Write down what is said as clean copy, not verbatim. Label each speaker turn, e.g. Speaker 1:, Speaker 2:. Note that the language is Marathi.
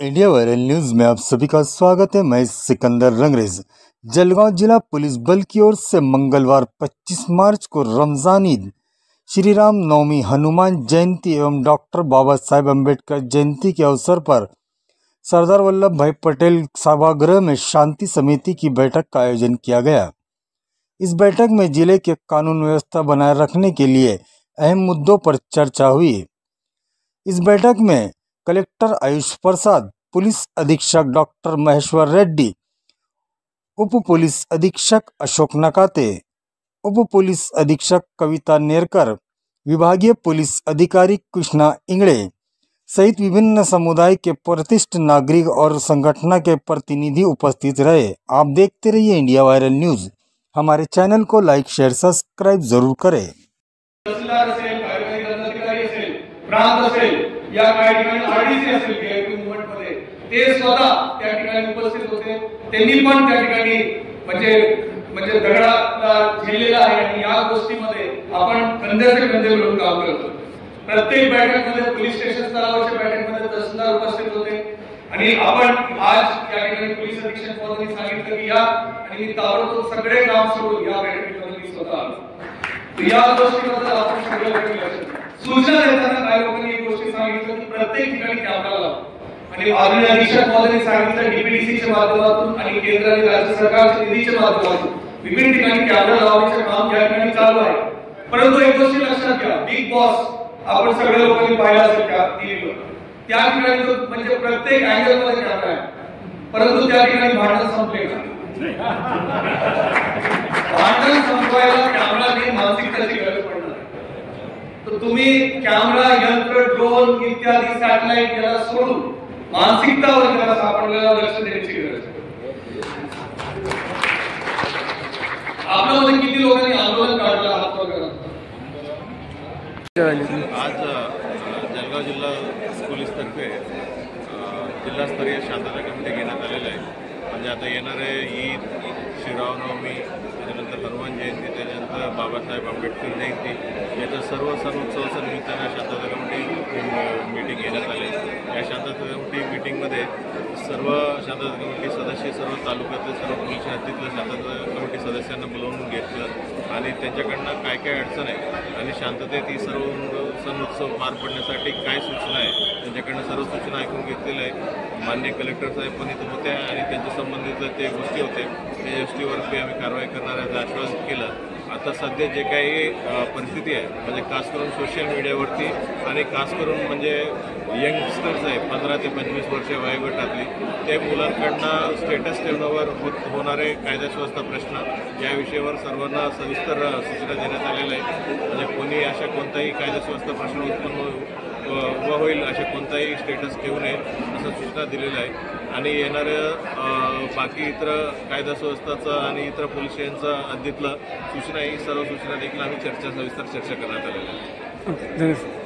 Speaker 1: इंडिया वायरल न्यूज में आप सभी का स्वागत है। मैं सिकंदर रंगरेज। जलगांव जिला पुलिस बल की ओर से मंगलवार 25 मार्च को रमजान ईद, श्री राम नवमी, हनुमान जयंती एवं डॉक्टर बाबा साहेब अम्बेडकर जयंती के अवसर पर सरदार वल्लभ भाई पटेल सभागृह में शांति समिति की बैठक का आयोजन किया गया। इस बैठक में जिले के कानून व्यवस्था बनाए रखने के लिए अहम मुद्दों पर चर्चा हुई। इस बैठक में कलेक्टर आयुष प्रसाद, पुलिस अधीक्षक डॉक्टर महेश्वर रेड्डी, उप पुलिस अधीक्षक अशोक नकाते, उप पुलिस अधीक्षक कविता नेरकर, विभागीय पुलिस अधिकारी कृष्णा इंगड़े सहित विभिन्न समुदाय के प्रतिष्ठित नागरिक और संगठन के प्रतिनिधि उपस्थित रहे। आप देखते रहिए इंडिया वायरल न्यूज। हमारे चैनल को लाइक, शेयर, सब्सक्राइब जरूर करें।
Speaker 2: प्रांत असेल या काही ठिकाणी आरडीसी असेल व्हीआयपी मूवमेंट मध्ये ते स्वतः त्या ठिकाणी उपस्थित होते। त्यांनी पण त्या ठिकाणी म्हणजे दगडाला झेललेला आहे आणि या गोष्टीमध्ये आपण कंधे मिळून काम करतो। प्रत्येक बैठकीमध्ये पोलीस स्टेशन स्तरावरच्या बैठकीमध्ये तहसीलदार उपस्थित होते आणि आपण आज या ठिकाणी पोलीस अधीक्षक महोदयांनी सांगितलं की या आणि मी ताबडतोब सगळे काम सोडून या बैठकीमध्ये मी स्वतः आलो। या गोष्टीबद्दल आपण सगळे सूचना देताना काही लोकांनी एक गोष्ट सांगितलं की प्रत्येक ठिकाणी कॅमेरा लावा आणि आदरणीय अधीक्षक महोदयांनी सांगितलं डीपीडीसीच्या माध्यमातून आणि केंद्र आणि राज्य सरकारच्या निधीच्या माध्यमातून विभिन्न ठिकाणी कॅमेरा लावण्याचे काम या ठिकाणी चालू आहे। परंतु एक गोष्ट लक्षात घ्या, बिग बॉस आपण सगळे लोकांनी पाहिला असेल का टीव्हीवर, त्या ठिकाणी जो म्हणजे प्रत्येक अँगल मध्ये कॅमेरा आहे, परंतु त्या ठिकाणी भांडण संपले का? भांडण संपवायला कॅमेरा ही मानसिकतेची गरज पडणार। तो तुम्ही कॅमेरा, यंत्र, ड्रोन इत्यादी सॅटेलाइट याला सोडून मानसिकतावर जरा आपल्याला लक्ष देण्याची गरज आहे। आपल्यामध्ये किती लोकांनी आंदोलन काढलं हात वगैरे?
Speaker 3: आज जळगाव जिल्हा पोलीस तर्फे जिल्हास्तरीय शांतता कमिटी घेण्यात आलेला आहे। म्हणजे आता येणारे ईद, श्रीरामनवमी, त्याच्यानंतर हनुमान जयंती, त्याच्यानंतर बाबासाहेब आंबेडकर जयंती, याच्या सर्व सण उत्सवाच्या निमित्तानं शांतता कमिटी मीटिंग घेण्यात आली। या शांतता कमिटी मीटिंगमध्ये सर्व शांतता कमिटी सदस्य, सर्व तालुक्यातले, सर्व पोलीस हद्दीतल्या शांतता कमिटी सदस्यांना बोलावून घेतलं आणि त्यांच्याकडनं काय काय अडचण आहे आणि शांततेत ही सर्व सण उत्सव पार पडण्यासाठी काय सूचना आहे त्यांच्याकडनं सर्व सूचना ऐकून घेतलेल्या आहे। माननीय कलेक्टर साहेब पण इथं होते आणि त्यांच्या संबंधित ते गोष्टी होते, त्या गोष्टीवरती आम्ही कारवाई करण्याचं आश्वासन केलं। आता सध्या जे काही परिस्थिती आहे, म्हणजे खास करून सोशल मीडियावरती आणि खास करून म्हणजे यंगस्टर्स आहे 15 ते 25 वर्ष वयोगटातली, ते मुलांकडनं स्टेटस ठेवण्यावर होणारे कायदा सुव्यवस्था प्रश्न या विषयावर सर्वांना सविस्तर सूचना देण्यात आलेल्या आहे। म्हणजे कोणी अशा कोणताही कायदा सुव्यवस्था प्रश्न उभा होईल अशा कोणताही स्टेटस ठेवू नये असं सूचना दिलेलं आहे। आणि येणाऱ्या बाकी इतर कायदा सुव्यवस्थाचं आणि इतर पोलीस स्टेशनचं हद्दीतलं सूचना, ही सर्व सूचना देखील आम्ही सविस्तर चर्चा करण्यात आलेल्या आहे।